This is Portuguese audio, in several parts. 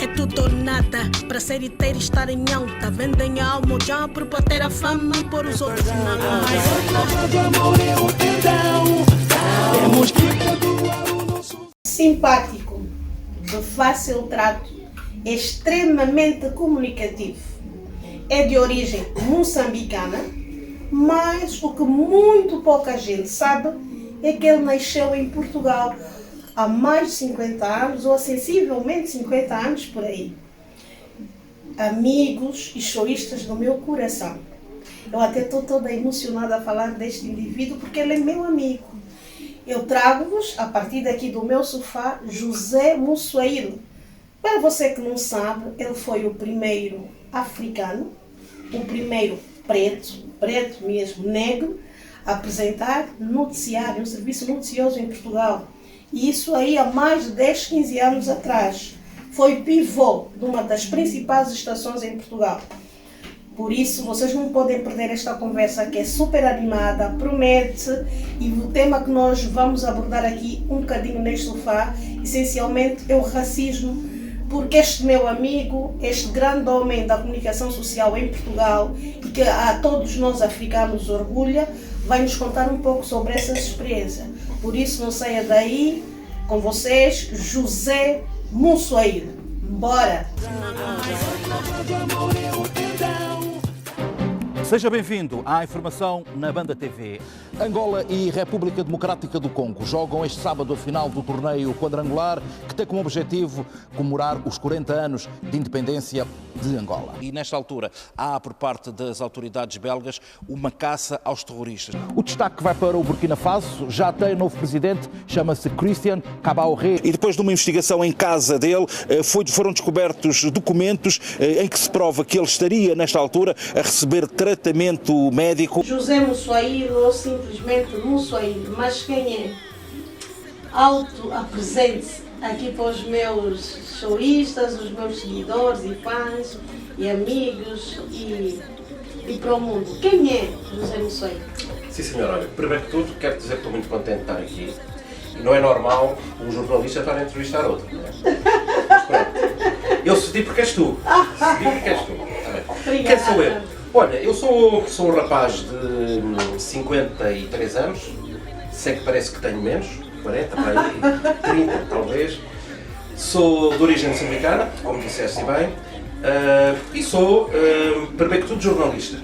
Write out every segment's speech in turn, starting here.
É tudo ou nada, para ser e ter e estar em alta. Vendem a alma já por bater a fama e pôr os outros na mão. Simpático, de fácil trato, extremamente comunicativo. É de origem moçambicana, mas o que muito pouca gente sabe é que ele nasceu em Portugal há mais de 50 anos, ou sensivelmente 50 anos por aí. Amigos e choristas do meu coração. Eu até estou toda emocionada a falar deste indivíduo porque ele é meu amigo. Eu trago-vos, a partir daqui do meu sofá, José Mussueiro. Para você que não sabe, ele foi o primeiro africano, o primeiro preto mesmo, negro, a apresentar noticiário, um serviço noticioso em Portugal. E isso aí há mais de 10, 15 anos atrás. Foi pivô de uma das principais estações em Portugal. Por isso, vocês não podem perder esta conversa que é super animada, promete, e o tema que nós vamos abordar aqui um bocadinho neste sofá, essencialmente é o racismo, porque este meu amigo, este grande homem da comunicação social em Portugal, e que a todos nós africanos orgulha, vai nos contar um pouco sobre essa experiência. Por isso, não saia daí, com vocês, José Mussueiro. Bora! Seja bem-vindo à informação na Banda TV. Angola e República Democrática do Congo jogam este sábado a final do torneio quadrangular que tem como objetivo comemorar os 40 anos de independência de Angola. E nesta altura há por parte das autoridades belgas uma caça aos terroristas. O destaque vai para o Burkina Faso, já tem novo presidente, chama-se Christian Kabaoré. E depois de uma investigação em casa dele, foram descobertos documentos em que se prova que ele estaria nesta altura a receber tratamento médico. José Mussueiro ou simplesmente Mussueiro, mas quem é? Apresente-se aqui para os meus choristas, os meus seguidores e fãs e amigos e para o mundo. Quem é José Mussueiro? Sim, senhora. Olha, primeiro que tudo, quero dizer que estou muito contente de estar aqui. E não é normal um jornalista estar a entrevistar outro, não é? Mas pronto. Eu cedi porque és tu. Cedi porque és tu. Quem sou eu? Olha, eu sou um rapaz de 53 anos, sei que parece que tenho menos, 40, para aí, 30 talvez. Sou de origem moçambicana, como disseste bem, e sou, primeiro que tudo, jornalista.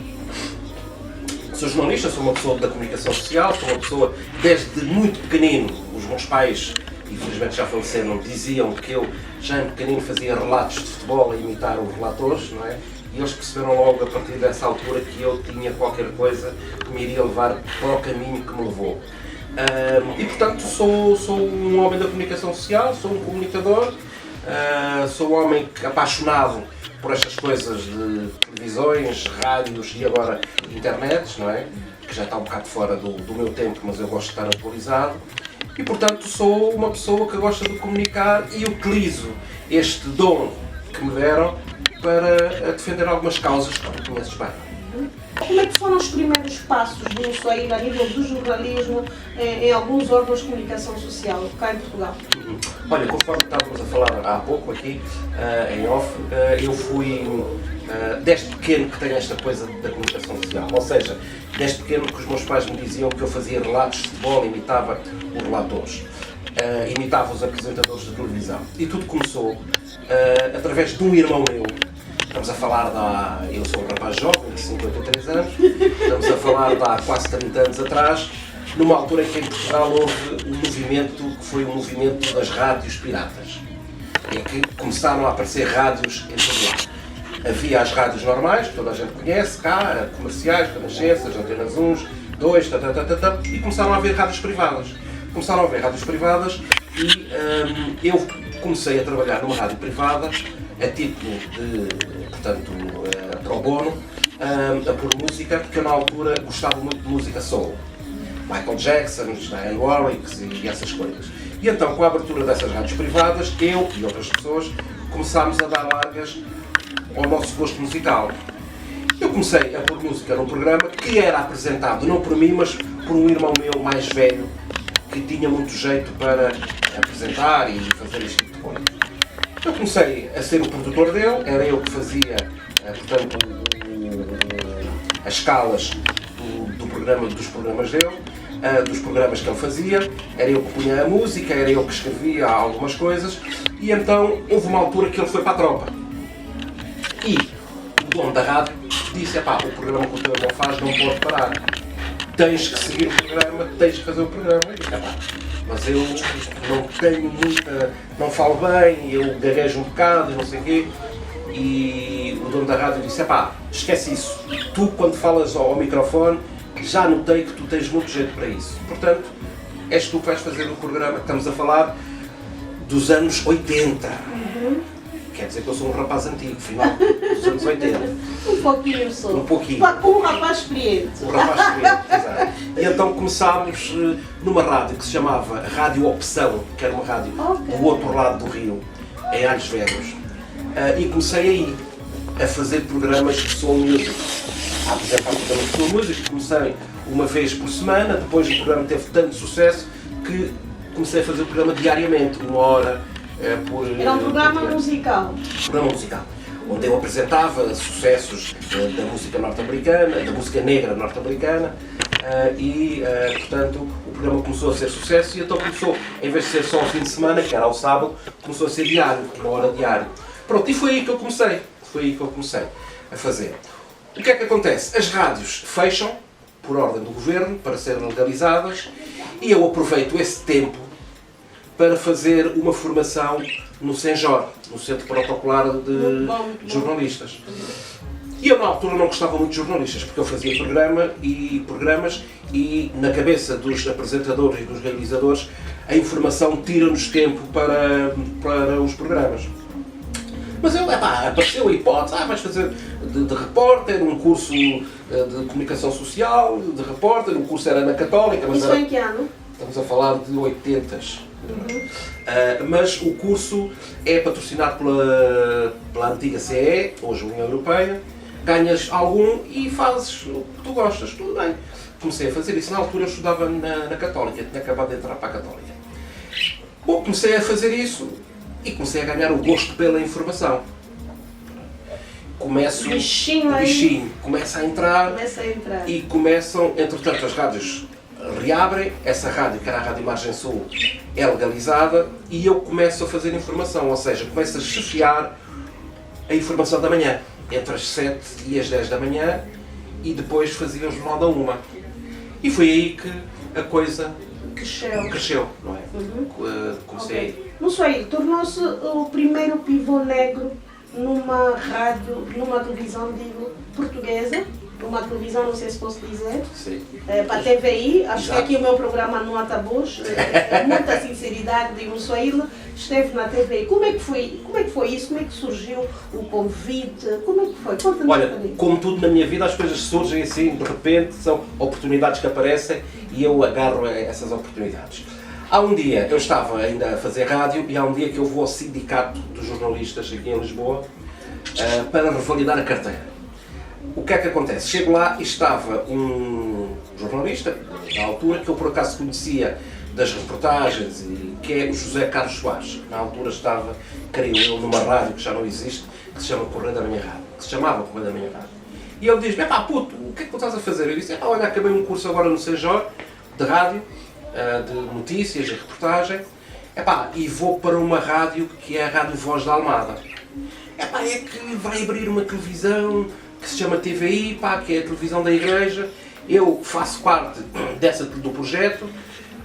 Sou jornalista, sou uma pessoa da comunicação social, sou uma pessoa, desde muito pequenino, os meus pais, infelizmente já faleceram, diziam que eu, já em pequenino, fazia relatos de futebol a imitar os relatores, não é? E eles perceberam logo, a partir dessa altura, que eu tinha qualquer coisa que me iria levar para o caminho que me levou. E, portanto, sou um homem da comunicação social, sou um comunicador, sou um homem apaixonado por estas coisas de televisões, rádios e agora internet, não é? Que já está um bocado fora do meu tempo, mas eu gosto de estar atualizado. E, portanto, sou uma pessoa que gosta de comunicar e utilizo este dom que me deram para defender algumas causas que tu conheces bem. Como é que foram os primeiros passos do Mussueiro a nível do jornalismo em alguns órgãos de comunicação social cá em Portugal? Olha, conforme estávamos a falar há pouco aqui, em off, eu fui, desde pequeno que tenho esta coisa da comunicação social, ou seja, desde pequeno que os meus pais me diziam que eu fazia relatos de futebol, imitava os relatores, imitava os apresentadores de televisão. E tudo começou através de um irmão meu. Estamos a falar eu sou um rapaz jovem, de 53 anos, estamos a falar de há quase 30 anos atrás, numa altura em que em Portugal houve um movimento que foi o movimento das rádios piratas, em que começaram a aparecer rádios em todo lado. Havia as rádios normais, que toda a gente conhece, cá, comerciais, Renascenças, Antenas 1, 2, e começaram a haver rádios privadas. Começaram a haver rádios privadas e eu comecei a trabalhar numa rádio privada, a título de, portanto, pro bono, a pôr música, porque eu na altura gostava muito de música soul. Michael Jackson, Diane Warwick e essas coisas. E então, com a abertura dessas rádios privadas, eu e outras pessoas começámos a dar largas ao nosso gosto musical. Eu comecei a pôr música num programa que era apresentado não por mim, mas por um irmão meu mais velho, que tinha muito jeito para apresentar e fazer este tipo de coisa. Eu comecei a ser o produtor dele, era eu que fazia, portanto, as escalas dos programas dele, dos programas que ele fazia, era eu que punha a música, era eu que escrevia algumas coisas, e então houve uma altura que ele foi para a tropa. E o dono da rádio disse, o programa que o teu irmão faz não pode parar. Tens que seguir o programa, tens que fazer o programa. E disse, mas eu não tenho muita, não falo bem, eu gaguejo um bocado e não sei o quê. E o dono da rádio disse, esquece isso. Tu, quando falas ao microfone, já notei que tu tens muito jeito para isso. Portanto, és tu que vais fazer o programa. Estamos a falar dos anos 80. Quer dizer que eu sou um rapaz antigo, final dos anos 80. Um pouquinho só. Um pouquinho. Um rapaz experiente. Um rapaz experiente, exato. E então começámos numa rádio que se chamava Rádio Opção, que era uma rádio do outro lado do rio, em Alhos Velhos. E comecei aí a fazer programas de soul music. A apresentar programas de soul music. Comecei uma vez por semana, depois o programa teve tanto sucesso que comecei a fazer o programa diariamente, 1 hora. Era um programa musical. Programa musical, onde eu apresentava sucessos da música norte-americana, da música negra norte-americana, e, portanto, o programa começou a ser sucesso e então começou, em vez de ser só ao fim de semana, que era ao sábado, começou a ser diário, 1 hora diário. Pronto, e foi aí que eu comecei a fazer. O que é que acontece? As rádios fecham, por ordem do governo, para serem legalizadas, e eu aproveito esse tempo para fazer uma formação no CENJOR, no Centro Protocolar de Jornalistas. E eu na altura não gostava muito de jornalistas, porque eu fazia programas e na cabeça dos apresentadores e dos realizadores a informação tira-nos tempo para os programas. Mas eu, apareceu a hipótese, vais fazer de repórter, um curso de comunicação social, de repórter, o curso era na Católica. Mas isso foi em que ano? Estamos a falar de 80s. Mas o curso é patrocinado pela antiga CE, hoje União Europeia, ganhas algum e fazes o que tu gostas, tudo bem. Comecei a fazer isso, na altura eu estudava na Católica, tinha acabado de entrar para a Católica. Bom, comecei a fazer isso e comecei a ganhar o gosto pela informação. O bichinho começa a entrar e começam, entretanto as rádios reabrem, essa rádio, que era a Rádio Margem Sul, é legalizada e eu começo a fazer informação, ou seja, começo a chefiar a informação da manhã, entre as 7 e as 10 da manhã, e depois fazia o Jornal da 1. E foi aí que a coisa cresceu, não é? Comecei... Mussuaíl tornou-se o primeiro pivô negro numa rádio, numa televisão, portuguesa, numa televisão, não sei se posso dizer, para a TVI, acho que aqui o meu programa não há tabus, muita sinceridade de Mussuaíl, esteve na TVI. Como é que foi isso? Como é que surgiu o convite? Como é que foi? Conta-nos. Olha, como tudo na minha vida, as coisas surgem assim, de repente, são oportunidades que aparecem e eu agarro a essas oportunidades. Há um dia, eu estava ainda a fazer rádio e há um dia que eu vou ao Sindicato dos Jornalistas aqui em Lisboa para revalidar a carteira. O que é que acontece? Chego lá e estava um jornalista, na altura, que eu por acaso conhecia das reportagens, que é o José Carlos Soares. Na altura estava, creio eu, numa rádio que já não existe, que se chama Correio da Manhã Rádio, que se chamava Correio da Manhã Rádio. E ele diz-me, puto, o que é que tu estás a fazer? Eu disse, olha, acabei um curso agora no CENJOR, de rádio, de notícias e reportagem, e vou para uma rádio que é a Rádio Voz da Almada. É que vai abrir uma televisão que se chama TVI, que é a televisão da igreja. Eu faço parte do projeto,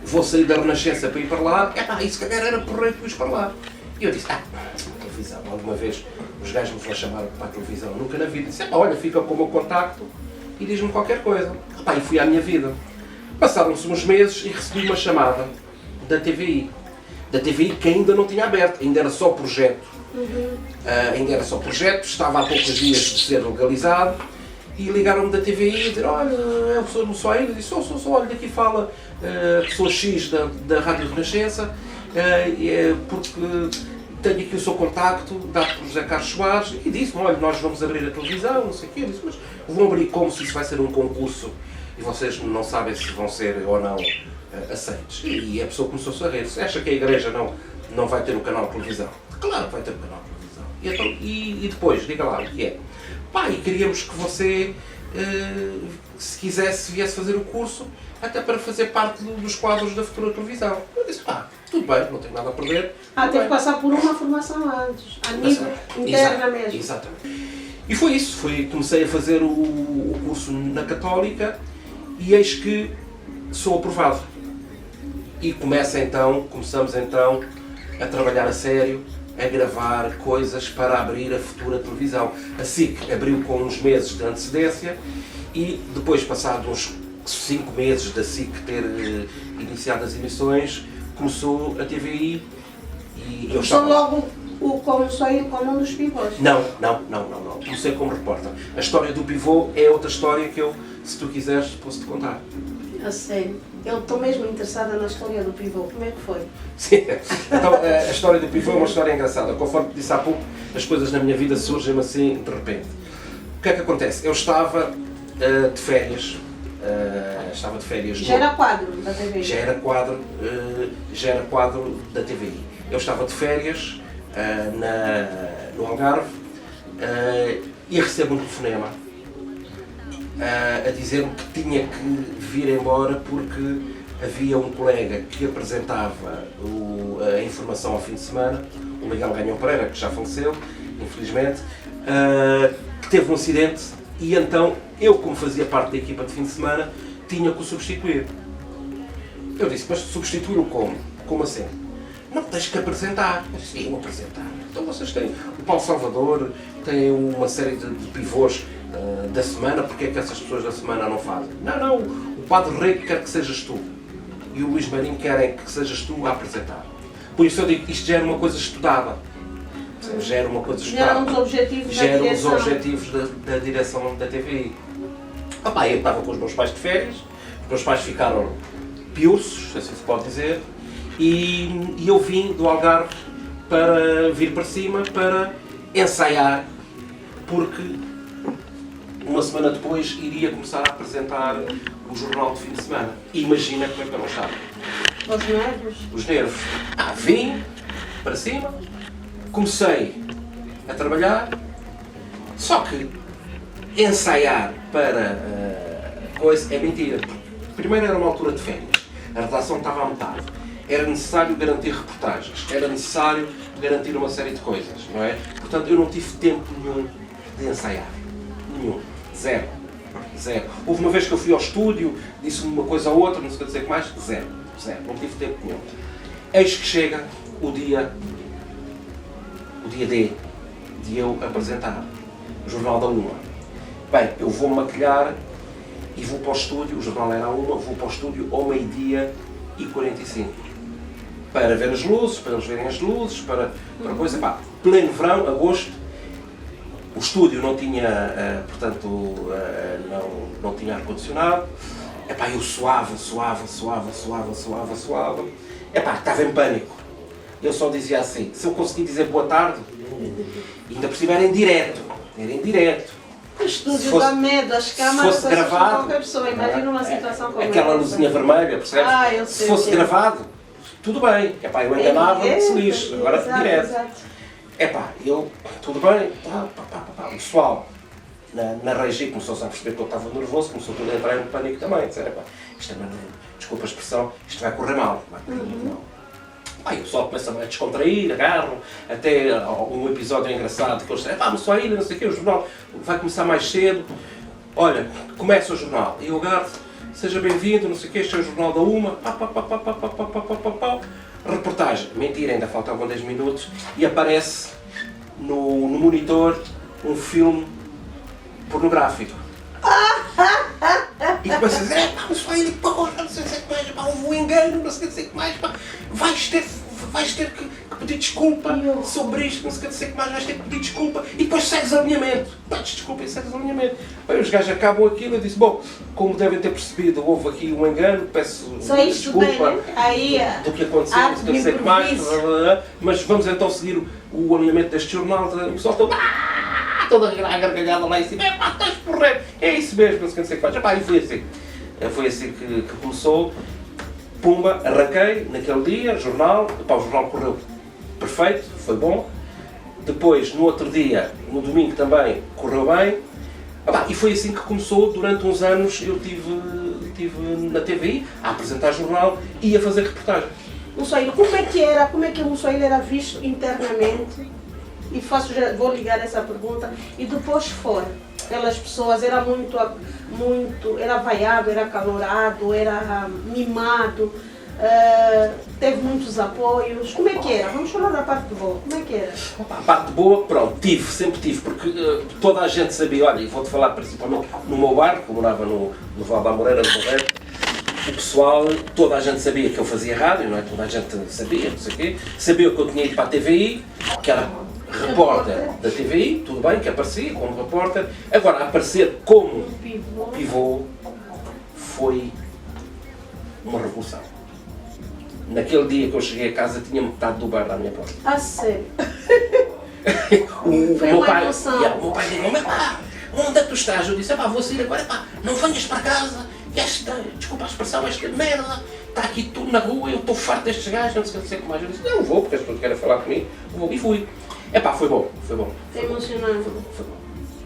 vou sair da Renascença para ir para lá, e se calhar era porreiro para ir para lá. E eu disse, televisão, alguma vez os gajos me vão chamar para a televisão, nunca na vida. Disse, olha, fica com o meu contacto e diz-me qualquer coisa. E fui à minha vida. Passaram-se uns meses e recebi uma chamada da TVI. Da TVI que ainda não tinha aberto, ainda era só projeto. Estava há poucos dias de ser legalizado e ligaram-me da TVI a dizer, olha, é o professor Mussuaíl. Eu disse, sou, olha, daqui fala a pessoa X da Rádio Renascença, porque tenho aqui o seu contacto, dado por José Carlos Soares, e disse-me, olha, nós vamos abrir a televisão, não sei o quê. Eu disse, mas vão abrir como se isso vai ser um concurso e vocês não sabem se vão ser ou não aceitos. E a pessoa começou-se a rir. Acha que a igreja não vai ter um canal de televisão? Claro que vai ter um canal de televisão. E depois, diga lá o que é. Pá, e queríamos que você, se quisesse, viesse fazer o curso, até para fazer parte dos quadros da futura televisão. Eu disse, pá, tudo bem, não tenho nada a perder. Teve que passar por uma formação antes, a nível interna mesmo. Exatamente. E foi isso, comecei a fazer o curso na Católica e eis que sou aprovado. E começamos então a trabalhar a sério, a gravar coisas para abrir a futura televisão. A SIC abriu com uns meses de antecedência e depois, passados uns 5 meses da SIC ter iniciado as emissões, começou a TVI e eu estava... logo como um dos pivôs? Não. Comecei como repórter. A história do pivô é outra história que eu, se tu quiseres, posso-te contar. A sério? Eu estou mesmo interessada na história do pivô. Como é que foi? Sim. Então, a história do pivô é uma história engraçada. Conforme te disse há pouco, as coisas na minha vida surgem assim de repente. O que é que acontece? Eu estava de férias. Já era quadro da TVI? Já era quadro da TVI. Eu estava de férias no Algarve e recebo um telefonema a dizer-me que tinha que vir embora porque havia um colega que apresentava a informação ao fim de semana, o Miguel Ganhão Pereira, que já faleceu, infelizmente, que teve um acidente e então eu, como fazia parte da equipa de fim de semana, tinha que o substituir. Eu disse, mas substituí-lo como? Como assim? Não, tens que apresentar. Eu disse, eu apresentar? Então vocês têm o Paulo Salvador, têm uma série de pivôs da semana, porque é que essas pessoas da semana não fazem? Não, o Padre Rei quer que sejas tu. E o Luís Marinho querem que sejas tu a apresentar. Por isso eu digo, isto já era uma coisa estudada. Já era uma coisa estudada. Já eram os objetivos da direção. Já eram os objetivos da direção da TVI. Eu estava com os meus pais de férias, os meus pais ficaram piursos, assim se pode dizer, e eu vim do Algarve para vir para cima para ensaiar, porque uma semana depois iria começar a apresentar o jornal de fim de semana. E imagina como é que eu não estava. Os nervos? Os nervos. Vim para cima, comecei a trabalhar, só que ensaiar para coisa é mentira. Primeiro era uma altura de férias, a redação estava à metade, era necessário garantir reportagens, era necessário garantir uma série de coisas, não é? Portanto, eu não tive tempo nenhum de ensaiar. Nenhum. Zero. Houve uma vez que eu fui ao estúdio, disse uma coisa ou outra, não sei dizer que mais, zero. Não tive tempo nenhum. Eis que chega o dia D de eu apresentar o Jornal da Uma. Bem, eu vou maquilhar e vou para o estúdio, o jornal era à 1, vou para o estúdio ao 12h45. Para ver as luzes, para eles verem as luzes, para coisa, pleno verão, agosto. O estúdio não tinha, não tinha ar-condicionado. Eu suava. Estava em pânico. Eu só dizia assim, se eu conseguir dizer boa tarde, ainda por cima era em direto. O estúdio dá medo, as câmaras assustam qualquer pessoa, imagina uma situação como aquela luzinha vermelha, percebes? Se fosse gravado, tudo bem. Eu enganava-me, se lixe, agora direto. Eu, tudo bem, o pessoal na regi começou-se a perceber que eu estava nervoso, começou tudo a entrar em pânico também, disseram, desculpa a expressão, isto vai correr mal. O pessoal começa a descontrair, agarram, até um episódio engraçado que eles disseram, vamos só ir, não sei o quê, o jornal vai começar mais cedo. Olha, começa o jornal, e eu agarro, seja bem-vindo, não sei o quê, este é o Jornal da Uma, reportagem, mentira, ainda faltavam 10 minutos, e aparece no monitor um filme pornográfico. E começa a dizer, vamos só ir, não sei o que mais, houve um engano, não sei o que mais, vais ter que pedir desculpa sobre isto, não sei o que mais, vais ter que pedir desculpa, e depois segues alinhamento. Pedes desculpa e segues alinhamento. Bem, os gajos acabam aquilo e dizem, como devem ter percebido, houve aqui um engano, peço desculpa do que aconteceu, não sei o que mais, mas vamos então seguir o alinhamento deste jornal, o pessoal toda a gargalhada lá em cima, estás porreiro, é isso mesmo, não sei o que mais. E foi assim que começou. Pumba, arranquei naquele dia, o jornal correu perfeito, foi bom. Depois, no outro dia, no domingo também, correu bem. E foi assim que começou. Durante uns anos eu tive na TVI a apresentar jornal e a fazer reportagem. Mussuaíra, como é que o Mussuaíra era visto internamente? E vou ligar essa pergunta. E depois fora, aquelas pessoas, era era vaiado, era calorado, era mimado, teve muitos apoios. Como é que era? Vamos falar da parte boa. Como é que era? A parte boa, pronto, sempre tive, porque toda a gente sabia, olha, e vou-te falar principalmente no meu bairro, que eu morava no Val da Moreira, no Barreiro, o pessoal, toda a gente sabia que eu fazia rádio, não é? Toda a gente sabia, não sei o quê, sabia que eu tinha ido para a TVI, que era repórter da TVI, tudo bem, que aparecia como repórter. Agora, aparecer como pivô foi uma revolução. Naquele dia que eu cheguei a casa, tinha metade do bairro à minha porta. Ah, sério? O Foi meu uma pai, emoção. o meu pai disse, pá, onde é que tu estás? Eu disse, vou sair agora, pá, não venhas para casa, desculpa a expressão, esta merda, está aqui tudo na rua, eu estou farto destes gajos, não sei o que mais. Eu disse, não vou, porque as pessoas querem falar comigo, vou, e fui. Foi bom. Foi emocionante. Foi bom.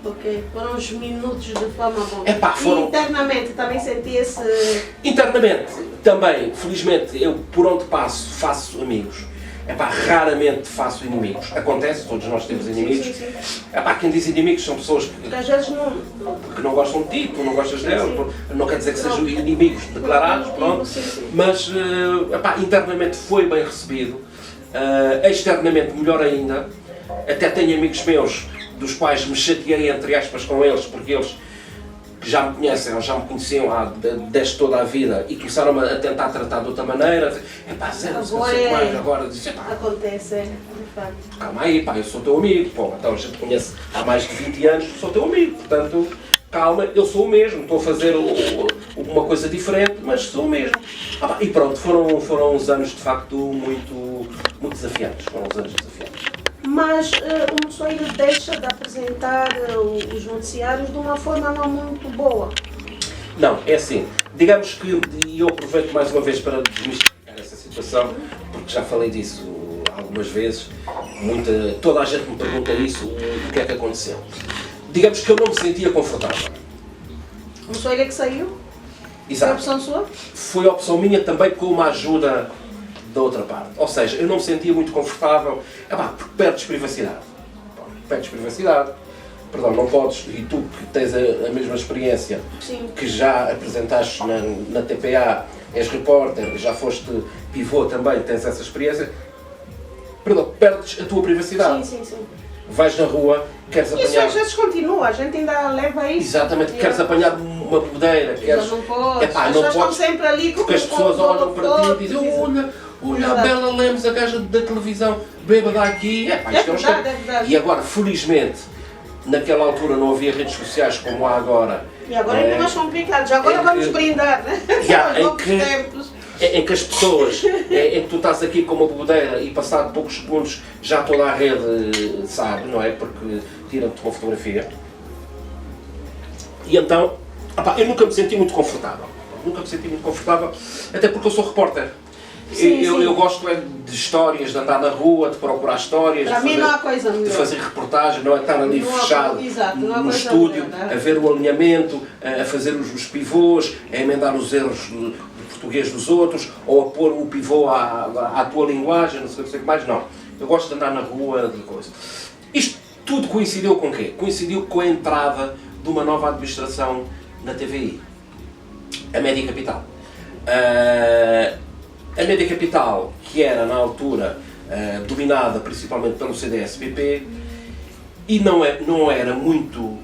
Ok, foram uns minutos de fama bom. Foram... E internamente também senti esse... Internamente, também, felizmente, eu por onde passo, faço amigos. Raramente faço inimigos. Acontece, todos nós temos inimigos. Sim. Quem diz inimigos são pessoas que às vezes não gostam de ti, tu não gostas dela, não quer dizer que sejam inimigos declarados, pronto. Mas, internamente foi bem recebido. Externamente, melhor ainda. Até tenho amigos meus, dos quais me chateei, entre aspas, com eles, porque eles que já me conhecem, ou já me conheciam desde toda a vida e começaram a tentar tratar de outra maneira. Agora disse, acontece, de facto. Calma aí, eu sou teu amigo, então a gente conhece há mais de 20 anos, sou teu amigo, portanto, calma, eu sou o mesmo, estou a fazer uma coisa diferente, mas sou o mesmo. E pronto, foram uns anos de facto muito desafiantes, Mas o Mussuaíra deixa de apresentar os noticiários de uma forma não muito boa. Não, é assim, digamos que, e eu aproveito mais uma vez para desmistificar essa situação, porque já falei disso algumas vezes, toda a gente me pergunta isso, o que é que aconteceu. Digamos que eu não me sentia confortável. O Mussuaíra que saiu? Exato. Foi a opção sua? Foi a opção minha também com uma ajuda da outra parte. Ou seja, eu não me sentia muito confortável, porque perdes privacidade. Perdão, não podes, e tu que tens a mesma experiência, Sim. que já apresentaste na TPA, és repórter, já foste pivô também, tens essa experiência, perdes a tua privacidade. Sim. Vais na rua, queres apanhar... Isso às vezes continua, a gente ainda leva isso. Exatamente, queres apanhar uma bebedeira, queres... Já não podes, as pessoas estão sempre ali com porque as pessoas olham para ti e dizem, olha a Bela Lemos, a gaja da televisão, bêbada aqui. Isto é verdade. E agora, felizmente, naquela altura não havia redes sociais como há agora. E agora é mais complicado, já agora vamos brindar, né? Em que as pessoas, em que tu estás aqui com uma bebedeira e passado poucos segundos já toda a rede sabe, não é? Porque tiram-te uma fotografia. E então, eu nunca me senti muito confortável. Até porque eu sou repórter. Eu gosto de histórias, de andar na rua, de procurar histórias, para mim não há coisa melhor. De fazer reportagem, não é estar ali fechado no estúdio, melhor, a ver o alinhamento, a fazer os pivôs, a emendar os erros do português dos outros, ou a pôr o pivô à tua linguagem, não sei o que mais, não. Eu gosto de andar na rua, de coisa. Isto tudo coincidiu com o quê? Coincidiu com a entrada de uma nova administração na TVI, a Média Capital. A Média Capital, que era na altura dominada principalmente pelo CDS-PP, e não era muito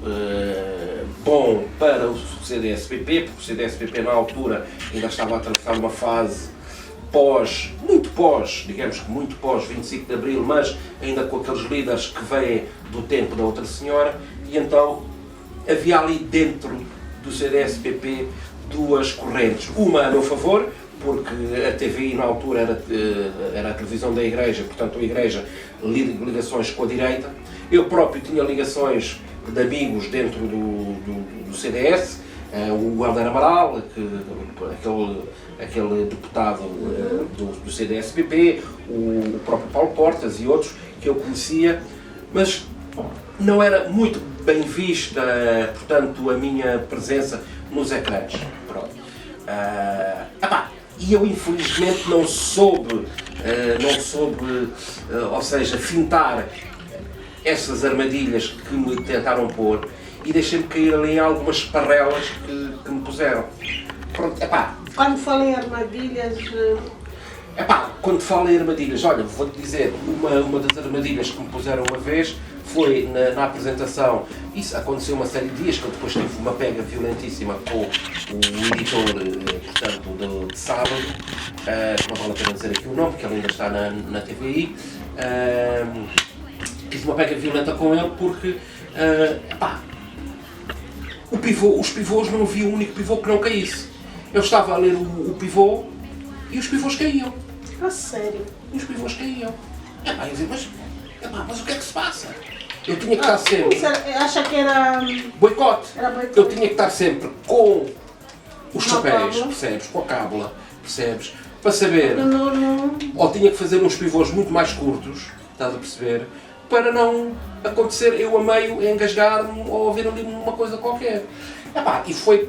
bom para o CDS-PP, porque o CDS-PP na altura ainda estava a atravessar uma fase muito pós 25 de Abril, mas ainda com aqueles líderes que vêm do tempo da outra senhora, e então havia ali dentro do CDS-PP duas correntes, uma a meu favor, porque a TVI na altura era a televisão da Igreja, portanto a Igreja ligações com a direita. Eu próprio tinha ligações de amigos dentro do CDS, o Helder Amaral, aquele deputado do CDS-PP, o próprio Paulo Portas e outros que eu conhecia, mas não era muito bem vista, portanto, a minha presença nos ecrãs. Pronto. E eu infelizmente não soube, ou seja, fintar essas armadilhas que me tentaram pôr e deixei-me cair ali em algumas esparrelas que me puseram. Pronto, Quando falo em armadilhas... Quando falo em armadilhas, olha, vou-te dizer, uma das armadilhas que me puseram uma vez foi na apresentação. Isso aconteceu uma série de dias, que eu depois tive uma pega violentíssima com o editor, portanto, de sábado, não vale a pena dizer aqui o nome, porque ele ainda está na TVI. Tive uma pega violenta com ele porque, os pivôs, não havia um único pivô que não caísse. Eu estava a ler o pivô e os pivôs caíam. A sério? E os pivôs caíam. Eu dizia, mas o que é que se passa? Eu tinha que estar sempre... Acha que era... Boicote. Era boicote. Eu tinha que estar sempre com os Uma chapéus, cábula. percebes? Com a cábula, percebes? Para saber. Não. Ou tinha que fazer uns pivôs muito mais curtos, estás a perceber? Para não acontecer eu a meio engasgar-me ou ouvir ali uma coisa qualquer. E foi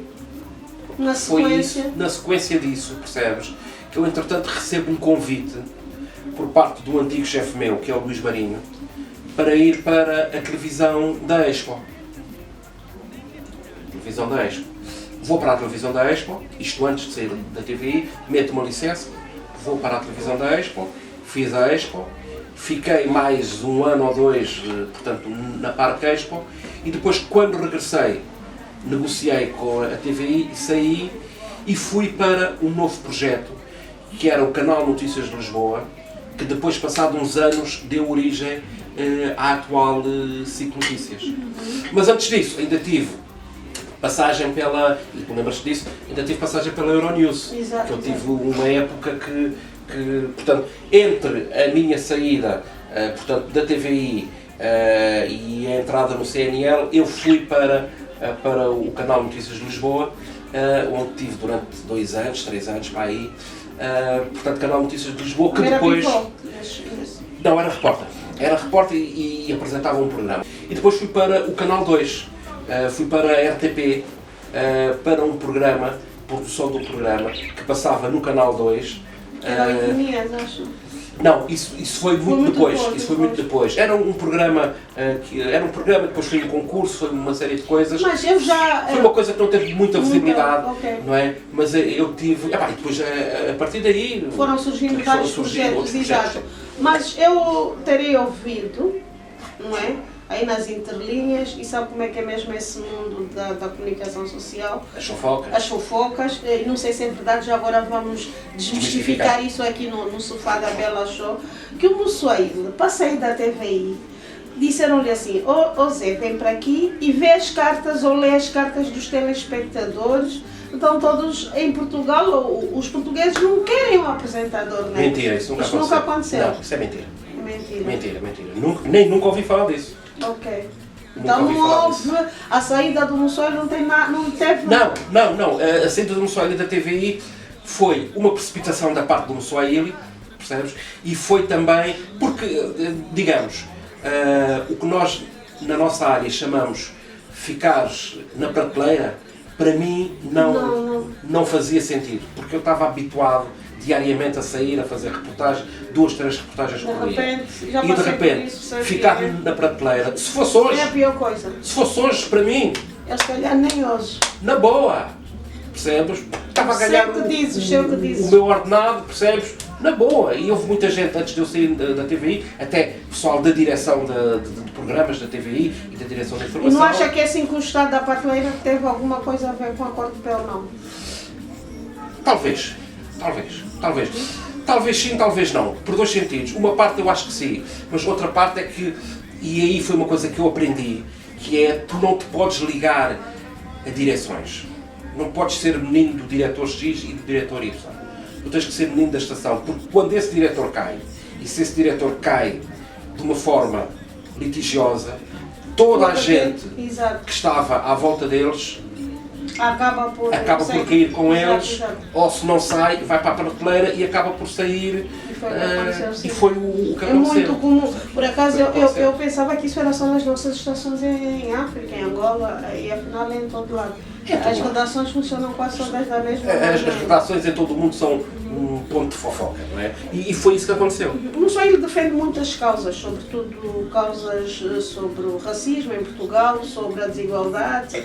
isso, na sequência disso, percebes? Que eu entretanto recebo um convite por parte do antigo chefe meu, que é o Luís Marinho, para ir para a televisão da Expo. Televisão da Expo. Vou para a televisão da Expo, isto antes de sair da TVI, meto uma licença, vou para a televisão da Expo, fiz a Expo, fiquei mais um ano ou dois, portanto, na Parque Expo, e depois, quando regressei, negociei com a TVI e saí e fui para um novo projeto, que era o Canal Notícias de Lisboa, que depois, passado uns anos, deu origem à atual SIC Notícias. Mas antes disso, ainda tive passagem pela, e tu lembras disso, ainda tive passagem pela Euronews. Exato, que eu tive uma época que, portanto, entre a minha saída, portanto, da TVI e a entrada no CNL, eu fui para o Canal Notícias de Lisboa, onde tive durante 2 anos, 3 anos, para aí, portanto, Canal Notícias de Lisboa, que depois... Não, era repórter. Era repórter e apresentava um programa. E depois fui para o Canal 2, fui para a RTP, para um programa, produção do programa, que passava no Canal 2. Era Economias, acho. Não, isso foi muito depois. Era um programa, depois foi um concurso, foi uma série de coisas. Mas eu já... Foi uma coisa que não teve muita visibilidade, okay. Não é? Mas eu tive... e depois, a partir daí... Foram surgindo vários projetos, exato. Mas eu terei ouvido, não é? Aí nas entrelinhas, e sabe como é que é mesmo esse mundo da comunicação social? As fofocas, e não sei se é verdade, já agora vamos desmistificar isso aqui no sofá da Bela Show, que o Mussuaíl, para sair da TVI, disseram-lhe assim, Zé, vem para aqui e vê as cartas ou lê as cartas dos telespectadores. Estão todos em Portugal, os portugueses não querem um apresentador, não é? Mentira, isso nunca aconteceu. Não, isso é mentira. Mentira. Nunca ouvi falar disso. Ok. Então não houve, a saída do Mussuaíl não teve nada. Não. A saída do Mussuaíl e da TVI foi uma precipitação da parte do Mussuaíl, percebes? E foi também, porque, digamos, o que nós na nossa área chamamos ficares na prateleira, para mim não fazia sentido, porque eu estava habituado diariamente a sair, a fazer reportagem, 2, 3 reportagens por dia. E de repente, ficar na prateleira, se fosse hoje, é a pior coisa. Se fosse hoje, para mim, eu se calhar nem hoje. Na boa, percebes? Estava a ganhar o meu ordenado, percebes? Na boa. E houve muita gente, antes de eu sair da TVI, até pessoal da direção de programas da TVI e da direção da informação. E não acha que esse encostado da prateleira teve alguma coisa a ver com a cor do pele, não? Talvez sim, talvez não, por 2 sentidos. Uma parte eu acho que sim, mas outra parte é que, e aí foi uma coisa que eu aprendi, que é, tu não te podes ligar a direções. Não podes ser menino do diretor X e do diretor Y. Tu tens que ser menino da estação, porque quando esse diretor cai, e se esse diretor cai de uma forma litigiosa, toda a gente que estava à volta deles acaba por cair com eles, exato. ou se não sai, vai para a prateleira e acaba por sair. E foi o que É aconteceu. muito comum. Por acaso eu pensava que isso era só nas nossas estações em África, em Angola, e afinal é em todo lado. As redações funcionam quase todas da mesma maneira. As redações em todo o mundo são um ponto de fofoca, não é? E foi isso que aconteceu. Não só ele defende muitas causas, sobretudo causas sobre o racismo em Portugal, sobre a desigualdade.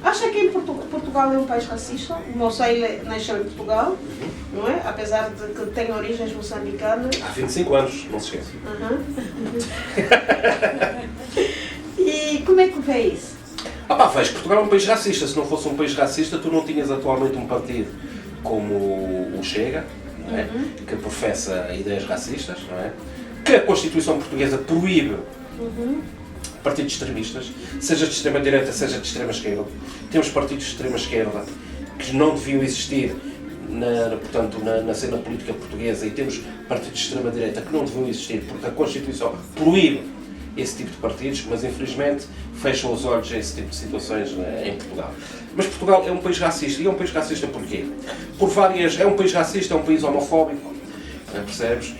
Acha que Portugal é um país racista? O Moussaile nasceu em Portugal, não é? Apesar de que tem origens moçambicanas. Há 25 anos, não se esqueça. E como é que vê isso? Vejo que Portugal é um país racista. Se não fosse um país racista, tu não tinhas atualmente um partido como o Chega, não é? Que professa ideias racistas, não é? Que a Constituição Portuguesa proíbe partidos extremistas, seja de extrema-direita, seja de extrema-esquerda. Temos partidos de extrema-esquerda que não deviam existir na cena política portuguesa, e temos partidos de extrema-direita que não deviam existir porque a Constituição proíbe esse tipo de partidos, mas infelizmente fecham os olhos a esse tipo de situações em Portugal. Mas Portugal é um país racista, e é um país racista porquê? É um país racista, é um país homofóbico, percebes?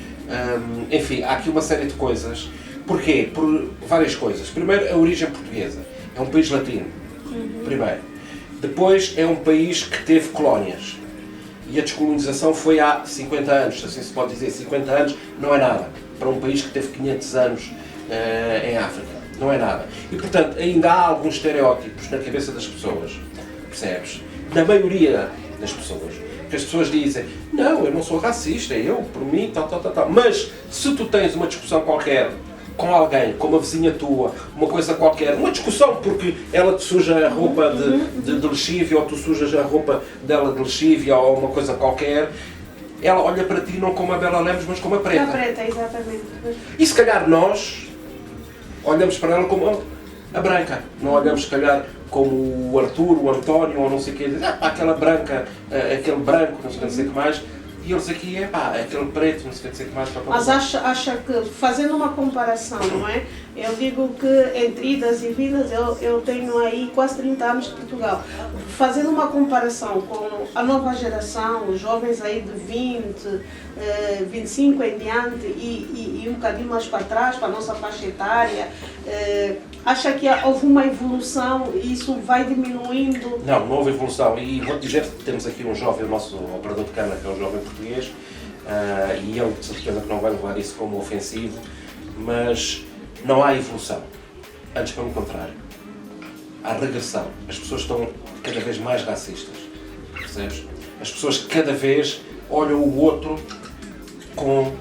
Enfim, há aqui uma série de coisas. Porquê? Por várias coisas. Primeiro, a origem portuguesa. É um país latino, primeiro. Depois, é um país que teve colónias. E a descolonização foi há 50 anos, assim se pode dizer. 50 anos não é nada para um país que teve 500 anos em África. Não é nada. E, portanto, ainda há alguns estereótipos na cabeça das pessoas, percebes? Na maioria das pessoas. Que as pessoas dizem, não, eu não sou racista, eu, por mim, tal. Mas, se tu tens uma discussão qualquer com alguém, com uma vizinha tua, uma coisa qualquer, uma discussão porque ela te suja a roupa de lexívia, ou tu sujas a roupa dela de lexívia, ou uma coisa qualquer, ela olha para ti não como a Bela Lemos, mas como a Preta. A Preta, exatamente. E se calhar nós olhamos para ela como a Branca, não olhamos se calhar como o Arthur, o António, ou não sei o quê, aquela branca, aquele branco, não sei o que mais. E eles aqui, aquele preto, não sei o que mais. Mas acha que, fazendo uma comparação, não é? Eu digo que entre idas e vindas, eu tenho aí quase 30 anos de Portugal. Fazendo uma comparação com a nova geração, os jovens aí de 20, 25 em diante e um bocadinho mais para trás, para a nossa faixa etária, acha que houve uma evolução e isso vai diminuindo? Não houve evolução. E vou-te dizer que temos aqui um jovem, o nosso operador de câmara, que é um jovem português, e ele de certeza que não vai levar isso como ofensivo, mas não há evolução. Antes, pelo contrário. Há regressão. As pessoas estão cada vez mais racistas. Percebes? As pessoas cada vez olham o outro com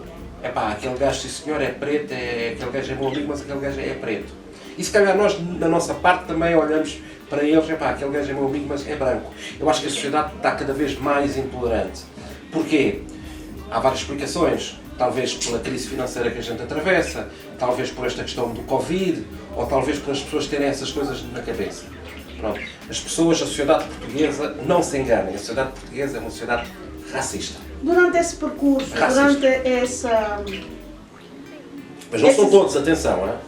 aquele gajo, sim senhor, é preto, aquele gajo é meu amigo, mas aquele gajo é preto. E se calhar nós, da nossa parte, também olhamos para eles, aquele gajo é meu amigo, mas é branco. Eu acho que a sociedade está cada vez mais intolerante. Porquê? Há várias explicações. Talvez pela crise financeira que a gente atravessa, talvez por esta questão do Covid, ou talvez por as pessoas terem essas coisas na cabeça. Pronto. As pessoas, a sociedade portuguesa, não se enganem, a sociedade portuguesa é uma sociedade racista. Durante esse percurso, durante essa... Mas não são todos, atenção,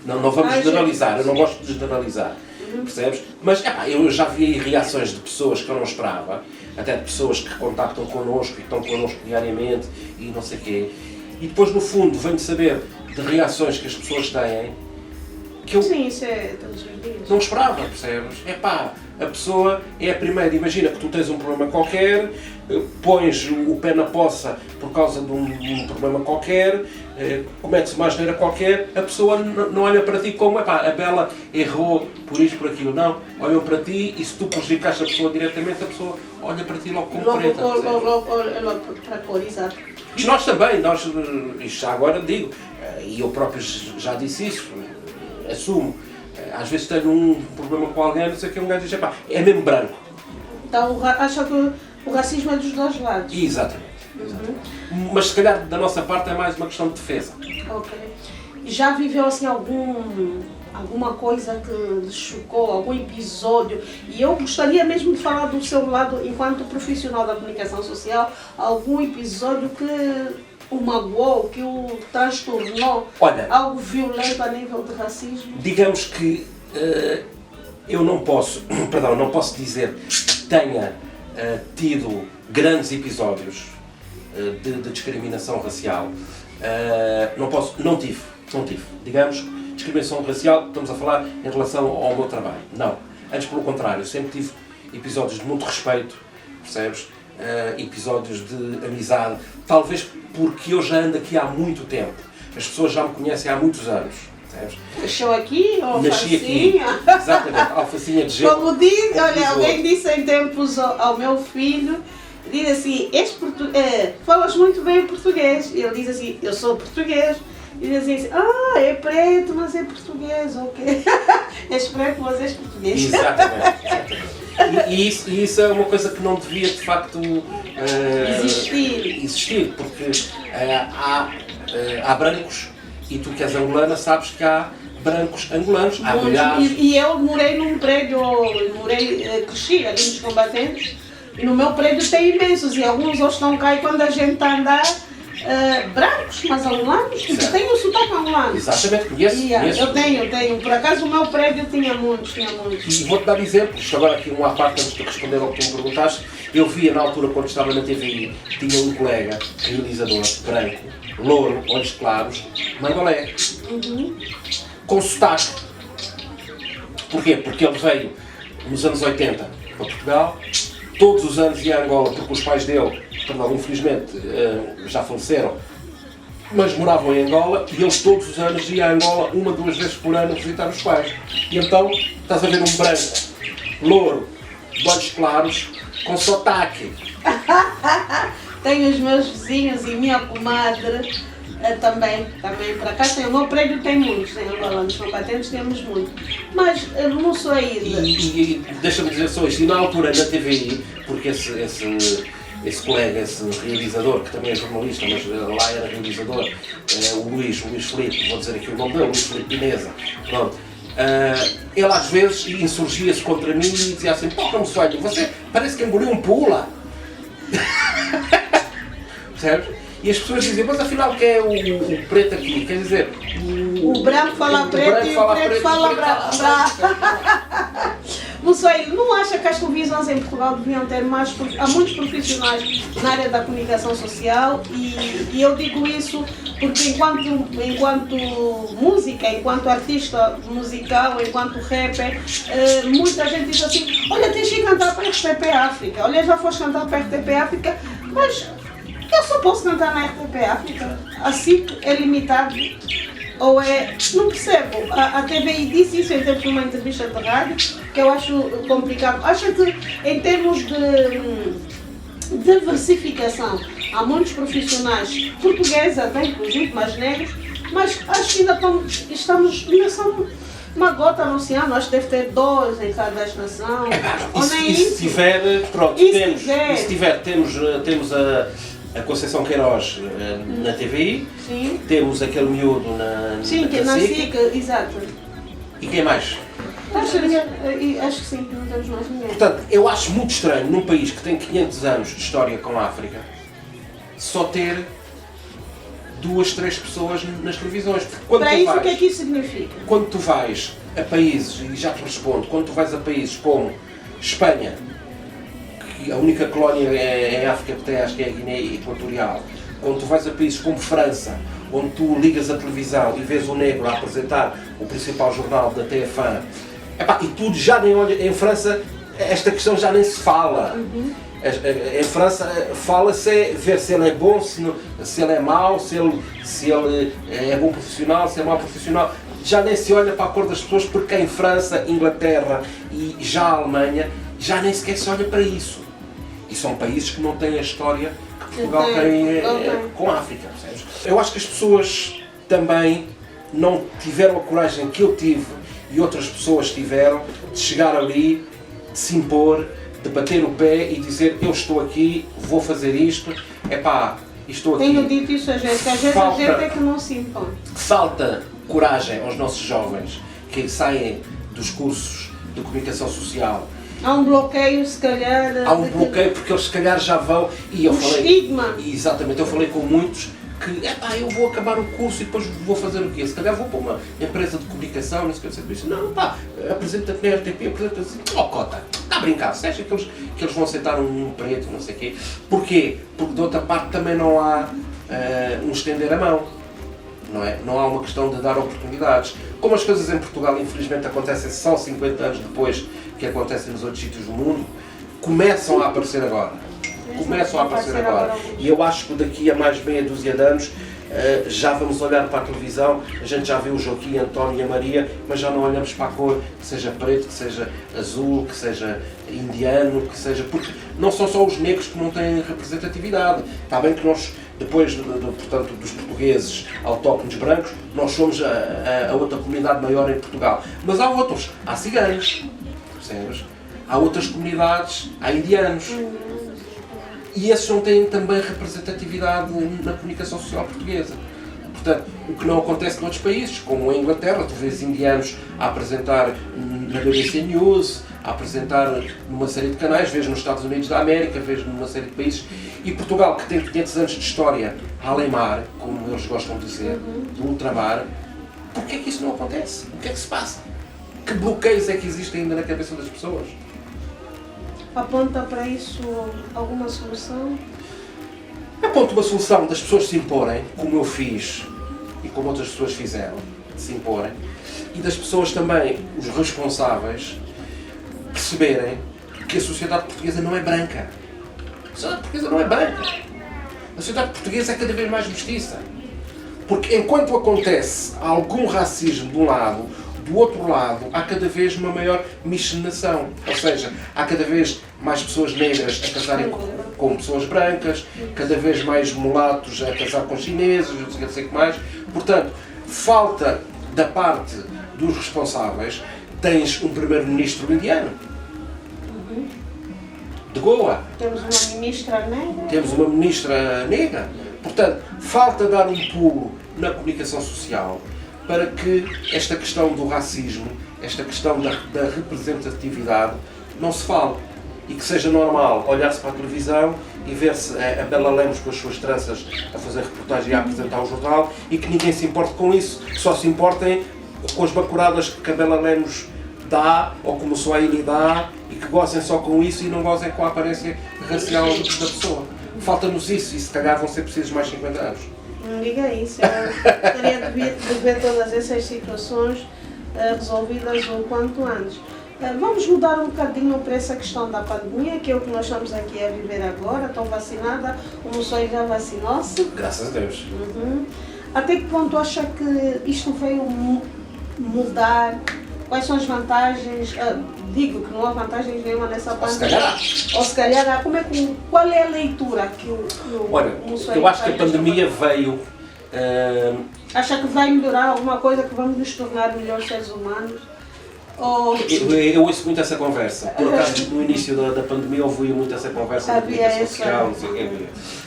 não vamos generalizar, eu não gosto de generalizar, percebes? Mas eu já vi reações de pessoas que eu não esperava, até de pessoas que contactam connosco e estão connosco diariamente e não sei o quê. E depois, no fundo, venho saber de reações que as pessoas têm que eu não esperava, percebes? A pessoa é a primeira. Imagina que tu tens um problema qualquer, pões o pé na poça por causa de um problema qualquer, cometes uma asneira qualquer, a pessoa não olha para ti como, a Bela errou por isto, por aquilo. Não, olham para ti e se tu prejudicaste a pessoa diretamente, a pessoa olha para ti logo como preta. Logo para cor, exato. E nós também, isto já agora digo, e eu próprio já disse isso, assumo. Às vezes tenho um problema com alguém, não sei o que, um gajo diz, é mesmo branco. Então acha que o racismo é dos dois lados? Exatamente. Mas se calhar da nossa parte é mais uma questão de defesa. Ok. Já viveu assim alguma coisa que lhe chocou, algum episódio? E eu gostaria mesmo de falar do seu lado enquanto profissional da comunicação social, algum episódio que o magoou, que o transtornou, algo violento a nível de racismo? Digamos que eu não posso, não posso dizer que tenha tido grandes episódios de discriminação racial. Não tive. Digamos, discriminação racial, estamos a falar em relação ao meu trabalho. Não. Antes, pelo contrário, sempre tive episódios de muito respeito, percebes? Episódios de amizade. Talvez porque eu já ando aqui há muito tempo. As pessoas já me conhecem há muitos anos. Nasceu aqui, Nasci aqui, exatamente, alfacinha de gelo. Como diz, olha, alguém disse em tempos ao meu filho, diz assim, falas muito bem o português. E ele diz assim, eu sou português. E diz assim, é preto, mas é português, ok. És preto, mas és português. Exatamente. E isso é uma coisa que não devia, de facto, existir, porque há brancos, e tu que és angolana sabes que há brancos angolanos. E eu morei num prédio, cresci ali nos Combatentes, e no meu prédio tem imensos, e alguns hoje estão cá, e quando a gente está a andar, brancos, mas angolanos, que têm o sotaque angolano. Exatamente, conheço. Eu tenho. Por acaso o meu prédio tinha muitos. E vou-te dar exemplos, agora aqui um à parte antes de responder ao que tu me perguntaste. Eu via na altura, quando estava na TVI, tinha um colega, realizador, branco, louro, olhos claros, mangolé, com sotaque. Porquê? Porque ele veio nos anos 80 para Portugal, todos os anos ia a Angola, porque os pais dele, infelizmente, já faleceram, mas moravam em Angola, e ele todos os anos ia a Angola 1 ou 2 vezes por ano visitar os pais. E então, estás a ver um branco, louro, de olhos claros, com sotaque. Tenho os meus vizinhos e minha comadre também por acaso o meu prédio tem muitos, em Angola, nos Combatentes temos muito, mas não sou aí. E deixa-me dizer só isto, e na altura na TVI, porque esse colega, esse realizador, que também é jornalista, mas lá era realizador, o Luís Filipe, vou dizer aqui o nome dele, Luís Filipe Pineza, pronto. Ele às vezes insurgia-se contra mim e dizia assim, pô, Moçoalho, você parece que engoliu um pula. Percebes? E as pessoas dizem, mas afinal que é o preto aqui? Quer dizer, o branco fala preto e o preto fala branco. Moçoalho, não acha que as televisões em Portugal deviam ter mais, porque há muitos profissionais na área da comunicação social e eu digo isso porque enquanto música, enquanto artista musical, enquanto rapper, muita gente diz assim, olha, tens que cantar para a RTP África, olha, já foste cantar para a RTP África, mas eu só posso cantar na RTP África, assim é limitado. Ou não percebo, a TVI disse isso em termos de uma entrevista de rádio, que eu acho complicado. Acho que em termos de diversificação, há muitos profissionais portugueses até, inclusive, mais negros, mas acho que ainda somos uma gota no oceano, acho que deve ter 2 em cada estação. E se tiver, pronto, temos a Conceição Queiroz na TVI, sim. Temos aquele miúdo na SIC, exato. E quem mais? Acho que sim, não temos mais ninguém. Portanto, eu acho muito estranho num país que tem 500 anos de história com a África só ter 2, 3 pessoas nas televisões. Para isso, o que é que isso significa? Quando tu vais a países, e já te respondo, quando tu vais a países como Espanha, a única colónia em África que tem, acho que é a Guiné Equatorial, quando tu vais a países como França, onde tu ligas a televisão e vês o negro a apresentar o principal jornal da TF1, e tudo já nem olha, em França esta questão já nem se fala. Em França fala-se ver se ele é bom, se ele é mau, se ele é bom profissional, se é mau profissional. Já nem se olha para a cor das pessoas, porque em França, Inglaterra e já a Alemanha já nem sequer se olha para isso. E são países que não têm a história que Portugal tem com a África, percebes? Eu acho que as pessoas também não tiveram a coragem que eu tive e outras pessoas tiveram de chegar ali, de se impor, de bater o pé e dizer eu estou aqui, vou fazer isto, estou aqui. Tenho dito isso a gente, que às vezes a gente é que não se impõe. Falta coragem aos nossos jovens que saem dos cursos de comunicação social. Há um bloqueio, se calhar. Há um bloqueio porque eles se calhar já vão. E eu falei. Estigma. Exatamente, eu falei com muitos que eu vou acabar o curso e depois vou fazer o quê? Se calhar vou para uma empresa de comunicação, não sei o que eu disse. Não, apresenta-te na RTP, apresenta-te assim. Cota, está a brincar, você acha que eles vão aceitar um preto, não sei o quê? Porquê? Porque de outra parte também não há um estender a mão, não é? Não há uma questão de dar oportunidades. Como as coisas em Portugal, infelizmente, acontecem só 50 anos depois que acontecem nos outros sítios do mundo, começam a aparecer agora. E eu acho que daqui a mais meia dúzia de anos já vamos olhar para a televisão, a gente já viu o Joaquim, António e a Maria, mas já não olhamos para a cor, que seja preto, que seja azul, que seja indiano, que seja... Porque não são só os negros que não têm representatividade. Está bem que nós, depois portanto, dos portugueses autóctones brancos, nós somos a outra comunidade maior em Portugal. Mas há outros, há ciganos, percebes? Há outras comunidades, há indianos. E esses não têm também representatividade na comunicação social portuguesa. Portanto, o que não acontece noutros países, como a Inglaterra, tu vês indianos a apresentar na BBC News, a apresentar numa série de canais, vês nos Estados Unidos da América, vês numa série de países. E Portugal, que tem 500 anos de história além-mar, como eles gostam de dizer, de ultramar, porquê é que isso não acontece? O que é que se passa? Que bloqueios é que existem ainda na cabeça das pessoas? Aponta para isso alguma solução? Aponta uma solução das pessoas se imporem, como eu fiz e como outras pessoas fizeram, de se imporem, e das pessoas também, os responsáveis, perceberem que a sociedade portuguesa não é branca. A sociedade portuguesa não é branca. A sociedade portuguesa é cada vez mais mestiça. Porque enquanto acontece algum racismo de um lado, do outro lado, há cada vez uma maior miscigenação. Ou seja, há cada vez mais pessoas negras a casarem com pessoas brancas, cada vez mais mulatos a casar com chineses, não sei o que mais. Portanto, falta da parte dos responsáveis. Tens um primeiro-ministro indiano, de Goa. Temos uma ministra negra. Temos uma ministra negra. Portanto, falta dar um pulo na comunicação social para que esta questão do racismo, esta questão da representatividade, não se fale. E que seja normal olhar-se para a televisão e ver-se a Bela Lemos com as suas tranças a fazer reportagem e a apresentar o jornal e que ninguém se importe com isso, que só se importem com as bacuradas que a Bela Lemos dá, ou como o Swahili dá, e que gozem só com isso e não gozem com a aparência racial da pessoa. Falta-nos isso e se calhar vão ser precisos mais 50 anos. Não diga isso, eu gostaria de ver todas essas situações resolvidas o quanto antes. Vamos mudar um bocadinho para essa questão da pandemia, que é o que nós estamos aqui a viver agora. Estou vacinada, o Moçoi já vacinou-se. Graças a Deus. Até que ponto acha que isto veio mudar? Quais são as vantagens? Digo que não há vantagens nenhuma nessa pandemia. Ou se calhar, qual é a leitura que o Moçoi... Eu acho que a pandemia veio... Acha que vai melhorar alguma coisa, que vamos nos tornar melhores seres humanos? Eu ouço muito essa conversa. Por acaso, no início da pandemia, ouvi muito essa conversa na comunicação social. Não sei o quê.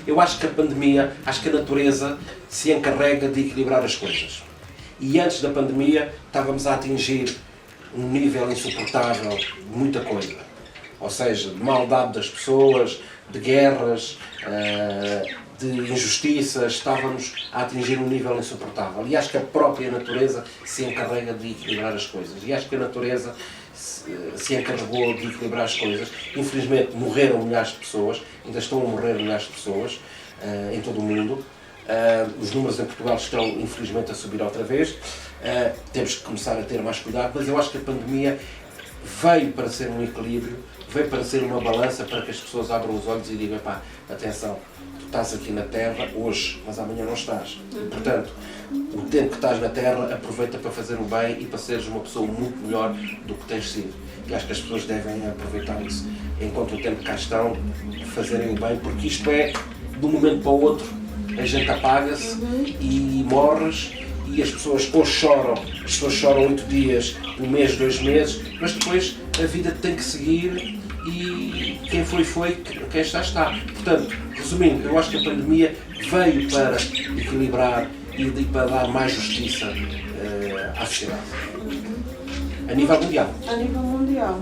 Eu acho que a pandemia, acho que a natureza se encarrega de equilibrar as coisas. E antes da pandemia, estávamos a atingir um nível insuportável de muita coisa. Ou seja, de maldade das pessoas, de guerras, de injustiças, estávamos a atingir um nível insuportável. E acho que a própria natureza se encarrega de equilibrar as coisas. E acho que a natureza se encarregou de equilibrar as coisas. Infelizmente morreram milhares de pessoas, ainda estão a morrer milhares de pessoas em todo o mundo. Os números em Portugal estão infelizmente a subir outra vez. Temos que começar a ter mais cuidado, mas eu acho que a pandemia veio para ser um equilíbrio, veio para ser uma balança para que as pessoas abram os olhos e digam, pá, atenção, tu estás aqui na Terra hoje, mas amanhã não estás. Portanto, o tempo que estás na Terra, aproveita para fazer o bem e para seres uma pessoa muito melhor do que tens sido. E acho que as pessoas devem aproveitar isso, enquanto o tempo que cá estão, fazerem o bem, porque isto é, de um momento para o outro, a gente apaga-se e morres, e as pessoas ou choram, as pessoas choram 8 dias, 1 mês, 2 meses, mas depois a vida tem que seguir e quem foi, quem está. Portanto, resumindo, eu acho que a pandemia veio para equilibrar e para dar mais justiça à sociedade. A nível mundial. A nível mundial.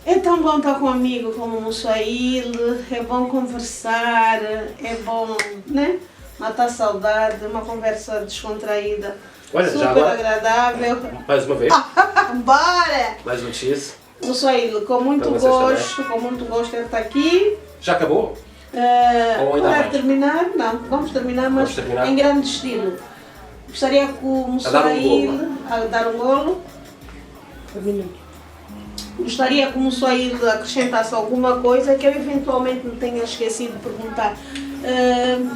É tão bom estar com um amigo como o Moçoi, é bom conversar, é bom, né? matar a saudade, uma conversa descontraída, Olha, já super agora, agradável. mais uma vez, Bora! mais um cheese. No Swahili, com muito Para vocês gosto de estar aqui. Já acabou? Ou ainda Para mais? terminar, não, vamos terminar, mas Vamos terminar? em grande estilo. Gostaria que o dar um Swahili golo. a dar um golo. Gostaria que o Swahili acrescentasse alguma coisa que eu eventualmente me tenha esquecido de perguntar.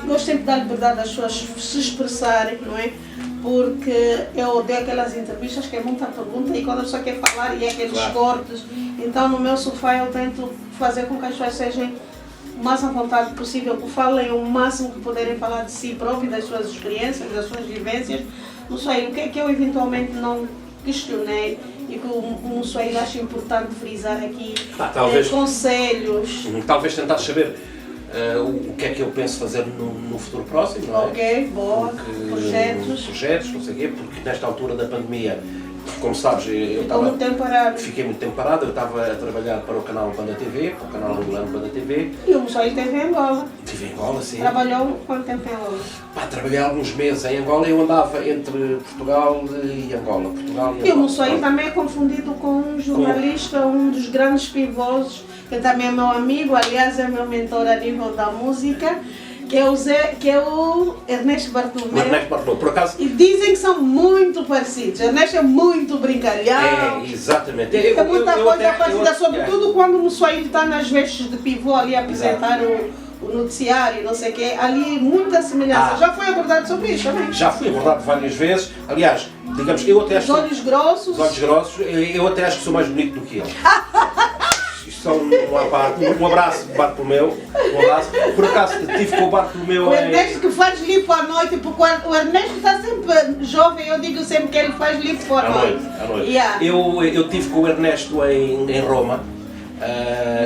Gosto sempre de dar liberdade às pessoas se expressarem, não é? Porque eu odeio aquelas entrevistas que é muita pergunta e quando a pessoa quer falar e é aqueles Claro. cortes. Então no meu sofá eu tento fazer com que as pessoas sejam o mais à vontade possível, que falem o máximo que puderem falar de si próprio, das suas experiências, das suas vivências. Não sei, o que é que eu eventualmente não questionei e que o Swahili acha importante frisar aqui, Talvez. conselhos. Talvez tentar saber o que é que eu penso fazer no futuro próximo, não é? Ok, boa, Porque, projetos, não sei o quê, porque nesta altura da pandemia, como sabes, eu Ficou muito tempo parado. fiquei muito tempo parado, eu estava a trabalhar para o canal Banda TV, para o canal angolano Banda TV, E o Swahili teve em Angola. estive em Angola, sim. Trabalhou quanto tempo em Angola? Trabalhei alguns meses em Angola, eu andava entre Portugal e Angola. E o Mussuaí também é confundido com um jornalista, um dos grandes pivôs, que também é meu amigo, aliás é meu mentor a nível da música, que é o Ernesto O Bartolomeu. Ernesto Bartolomeu, por acaso, E dizem que são muito parecidos. Ernesto é muito brincalhão. exatamente. É muita coisa parecida, é. sobretudo quando o Mussuaí está nas vestes de pivô ali a apresentar o noticiário, não sei o quê. Ali muita semelhança. Já foi abordado sobre isso também. Já fui abordado várias vezes, aliás, digamos, eu até Os acho... olhos grossos. Os olhos grossos, eu até acho que sou mais bonito do que ele. Isto só uma parte. Um abraço, Bartolomeu. Um abraço. Por acaso, estive com o Bartolomeu O Ernesto que faz lipo à noite, porque o Ernesto está sempre jovem, eu digo sempre que ele faz lipo à noite. À noite. Yeah. Eu estive com o Ernesto em Roma,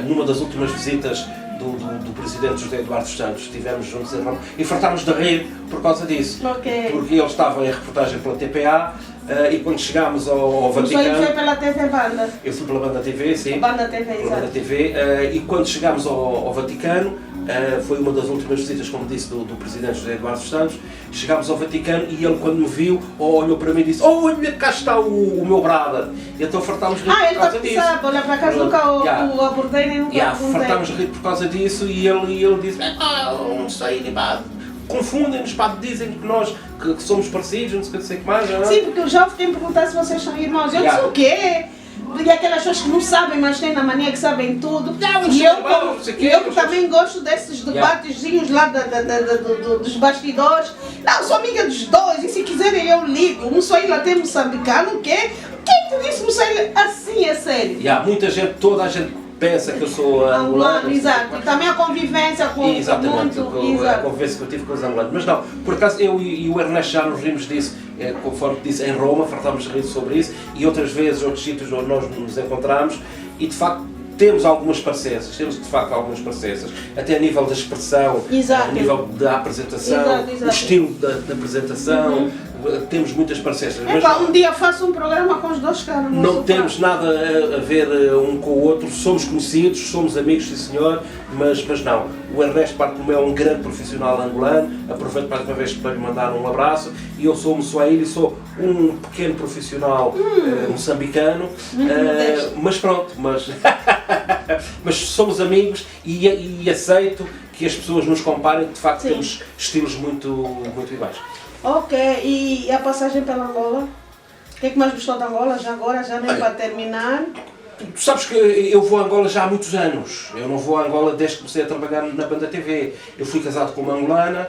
numa das últimas visitas do presidente José Eduardo Santos. Estivemos juntos em Roma e fartámos de rir por causa disso. Ok. Porque ele estava em reportagem pela TPA e quando chegámos ao O Swahili Vaticano... foi pela TV Banda. Eu fui pela Banda TV, sim. Banda TV, Pela Banda exato. TV, e quando chegámos ao Vaticano, foi uma das últimas visitas, como disse, do presidente José Eduardo Santos. Chegámos ao Vaticano e ele, quando me viu, olhou para mim e disse: olha, cá está o meu brother. E então fartámos de rir Ele por causa está disso. sabe, olha, para acaso nunca o abordei nem nunca perguntei. Fartámos de rir por causa disso e ele disse: não sei, pá, confundem-nos, pá, dizem que nós que somos parecidos, não sei o que mais. Não é? Sim, porque eu já fiquei me perguntar se vocês são irmãos. Eu disse o quê? E aquelas pessoas que não sabem, mas têm na mania que sabem tudo. E eu que também gosto desses debatezinhos lá dos bastidores. Não, sou amiga dos dois e se quiserem eu ligo. Um só ir lá tem moçambicano, o quê? Quem te disse moçambicano? Assim é sério. Muita gente, toda a gente pensa que eu sou angolano. Exato. E também a convivência com Exatamente, muito... a convivência que eu tive com os angolanos. Mas não, por acaso eu e o Ernesto já nos rimos disso, conforme disse, em Roma, fartámos de rir sobre isso, e outras vezes, outros sítios onde nós nos encontramos, e de facto temos algumas parecenças, até a nível da expressão, a nível da apresentação, o estilo da apresentação, temos muitas parecenças. Mas um dia faço um programa com os dois caras. não temos nada a ver um com o outro, somos conhecidos, somos amigos, sim senhor, mas não. O Ernesto Bartolomeu é um grande profissional angolano, aproveito mais uma vez para lhe mandar um abraço, e eu sou Mussuaí, sou um pequeno profissional moçambicano, mas pronto, mas somos amigos e aceito que as pessoas nos comparem, de facto temos estilos muito iguais. Ok, e a passagem pela Angola? O que é que mais gostou da Angola? Já agora, já nem para terminar. Tu sabes que eu vou a Angola já há muitos anos. Eu não vou a Angola desde que comecei a trabalhar na Banda TV. Eu fui casado com uma angolana,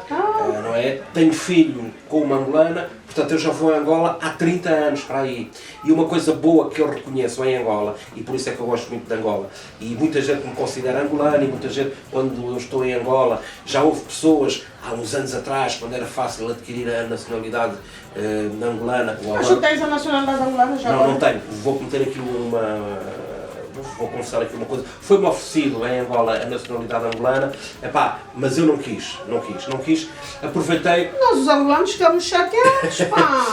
não é? Tenho filho com uma angolana, portanto eu já vou a Angola há 30 anos para aí. E uma coisa boa que eu reconheço em Angola, e por isso é que eu gosto muito de Angola, e muita gente me considera angolano, e muita gente, quando eu estou em Angola, já houve pessoas, há uns anos atrás, quando era fácil adquirir a nacionalidade angolana. Mas tu tens a nacionalidade angolana já agora? Não tenho. Vou cometer aqui vou confessar aqui uma coisa. Foi-me oferecido em Angola a nacionalidade angolana, mas eu não quis. Aproveitei... Nós os angolanos ficamos chateados, pá!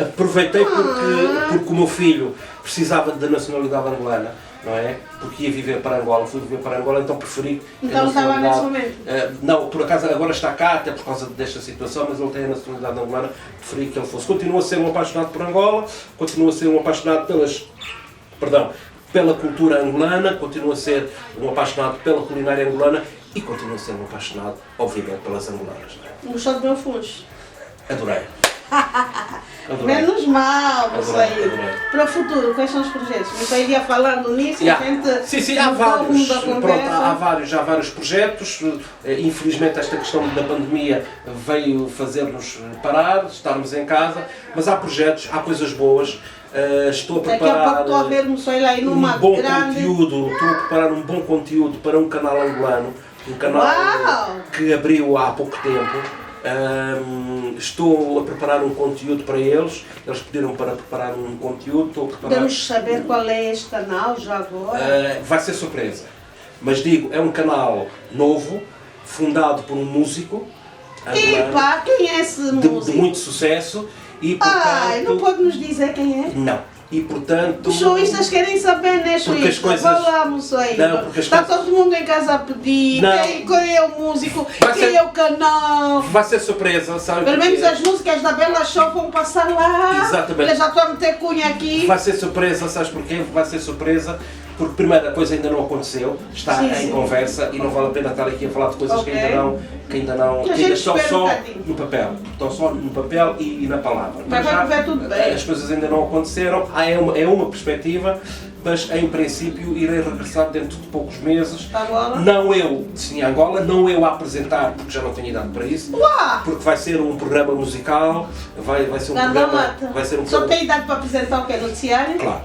Aproveitei porque o meu filho precisava da nacionalidade angolana. não é? Porque ia viver para Angola, fui viver para Angola, então preferi... Então não estava nesse momento? Não, por acaso agora está cá, até por causa desta situação, mas ele tem a nacionalidade angolana, preferi que ele fosse. Continua a ser um apaixonado por Angola, continua a ser um apaixonado pela cultura angolana, continua a ser um apaixonado pela culinária angolana e continua a ser um apaixonado, obviamente, pelas angolanas. Não é? Gostou do meu funcho? Adorei. Menos mal, Adorei. Para o futuro, quais são os projetos? Você iria falando nisso? Yeah. A gente Sim, há vários. Pronto, Há vários projetos. Infelizmente esta questão da pandemia veio fazer-nos parar, estarmos em casa, mas há projetos, há coisas boas. Estou a preparar daqui a pouco estou a ver-me só aí numa um bom grande... conteúdo, estou a preparar um bom conteúdo para um canal angolano, um canal que abriu há pouco tempo. Estou a preparar um conteúdo para eles pediram para preparar um conteúdo, estou a preparar... Podemos saber qual é este canal já agora? Vai ser surpresa, mas digo, é um canal novo, fundado por um músico angolano, quem é esse músico? de muito sucesso e portanto... não pode nos dizer quem é? Não. E portanto... Os showistas querem saber, né, porque as coisas... Vamos aí. Não, porque as Está coisas... todo mundo em casa a pedir. Quem é o músico? Quem é o canal? Vai ser surpresa, sabe? Pelo menos as músicas da Bela Show vão passar lá. Exatamente. Eu já estou a meter cunha aqui. Vai ser surpresa, sabes porquê? Vai ser surpresa porque, primeira coisa, ainda não aconteceu, está em conversa e não vale a pena estar aqui a falar de coisas que ainda estão só no papel. Estão só no papel e na palavra. Mas vai correr tudo bem. As coisas ainda não aconteceram, é uma perspectiva, mas em princípio irei regressar dentro de poucos meses. Angola? Não eu, sim, Angola, não eu a apresentar, porque já não tenho idade para isso. Porque vai ser um programa musical, vai ser um programa... Só tem idade para apresentar o que é noticiário? Claro.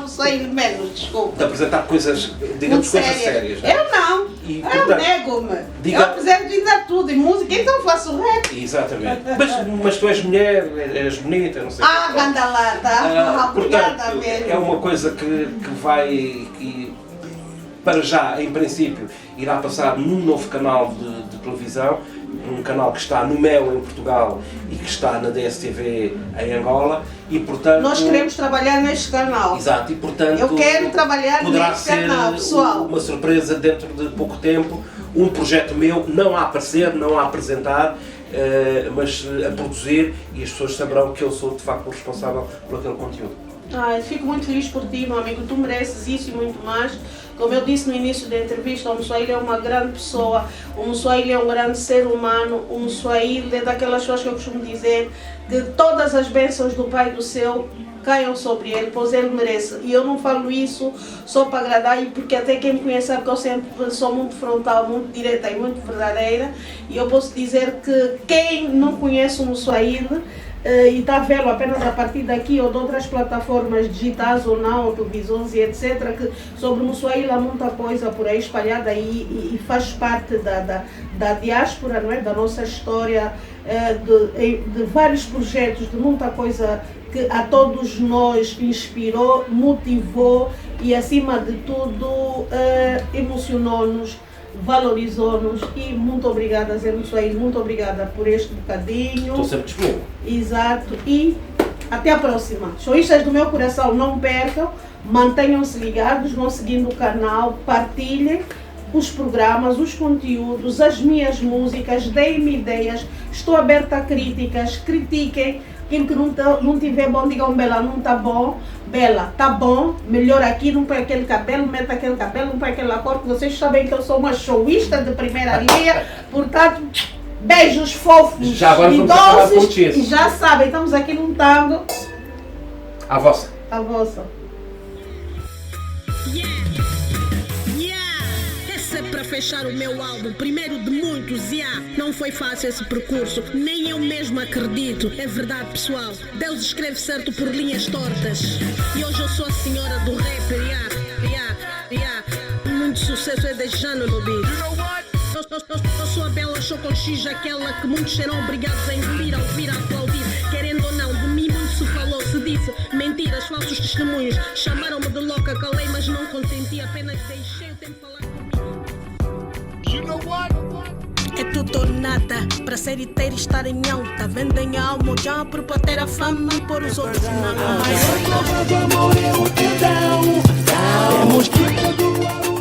Não sei menos, desculpa. De apresentar coisas, digamos, coisas sérias. Né? Eu não. Eu nego-me. Eu apresento ainda tudo, em música, então faço rap. Exatamente. Mas tu és mulher, és bonita, não sei. Ganda lá, tá? Obrigada mesmo. É uma coisa que vai, para já, em princípio, irá passar num novo canal de televisão, um canal que está no Mel em Portugal e que está na DSTV em Angola e portanto... Nós queremos trabalhar neste canal. Exato, e portanto... Eu quero trabalhar neste canal, pessoal. Uma surpresa dentro de pouco tempo, um projeto meu, não a aparecer, não a apresentar, mas a produzir e as pessoas saberão que eu sou de facto o responsável por aquele conteúdo. Fico muito feliz por ti, meu amigo, tu mereces isso e muito mais. Como eu disse no início da entrevista, o Mswahili é uma grande pessoa, o Mswahili é um grande ser humano, o Mswahili é daquelas pessoas que eu costumo dizer que todas as bênçãos do Pai do Céu caiam sobre ele, pois ele merece. E eu não falo isso só para agradar, porque até quem me conhece sabe que eu sempre sou muito frontal, muito direta e muito verdadeira. E eu posso dizer que quem não conhece o Mswahili e está a vê-lo apenas a partir daqui ou de outras plataformas digitais ou não, ou televisões e etc, que sobre o Mswahili há muita coisa por aí espalhada e faz parte da diáspora, não é? Da nossa história, de vários projetos, de muita coisa que a todos nós inspirou, motivou e acima de tudo emocionou-nos, valorizou-nos e muito obrigada, Zé Mswahili, muito obrigada por este bocadinho. Estou sempre disponível. Exato, e até a próxima. Showistas do meu coração, não percam, mantenham-se ligados, vão seguindo o canal, partilhem os programas, os conteúdos, as minhas músicas, deem-me ideias, estou aberta a críticas, critiquem. Aquilo que não tiver bom, digam, Bela, não está bom. Bela, tá bom, melhor aqui, não põe aquele cabelo, meta aquele cabelo, não põe aquela cor, porque vocês sabem que eu sou uma showista de primeira linha, portanto, beijos fofos e doces, e já sabem, estamos aqui num tango. A vossa. A vossa. Para fechar o meu álbum, primeiro de muitos, não foi fácil esse percurso, nem eu mesmo acredito, é verdade pessoal, Deus escreve certo por linhas tortas, e hoje eu sou a senhora do rap, muito sucesso é desde já no lobby. Eu sou a Bela Show com X, aquela que muitos serão obrigados a engolir, a ouvir, a aplaudir, querendo ou não, de mim muito se falou, se disse, mentiras, falsos testemunhos, chamaram-me de louca, calei, mas não consenti, apenas deixei o tempo falar comigo. É tudo ou nada, pra ser e ter e estar em alta. Vendem a alma já por ter a fama e pôr os outros na mão. A maior prova do amor é o perdão. Temos que perdoar o